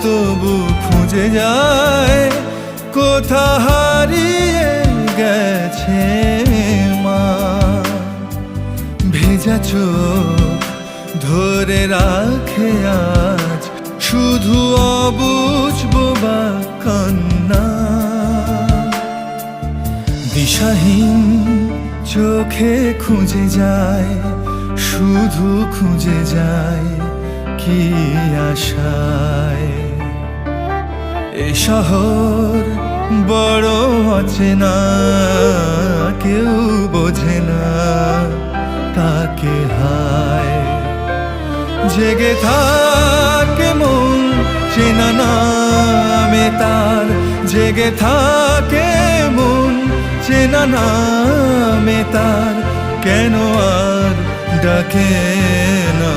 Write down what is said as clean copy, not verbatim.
তবু খুঁজে যায় কোথা হারিয়ে গেছে মা। ভেজা চোখ ধরে রাখে আজ শুধু অবুঝ বোবা কান্না। দিশাহীন চোখে খুঁজে যায়, শুধু খুঁজে যায় কি আশায়। এ শহর বড় অচেনা, কেউ বোঝে না তাকে হায়। জেগে থাকে মন চেনা নামে তার, জেগে থাকে মন চেনা নামে তার, কেন আর ডাকে না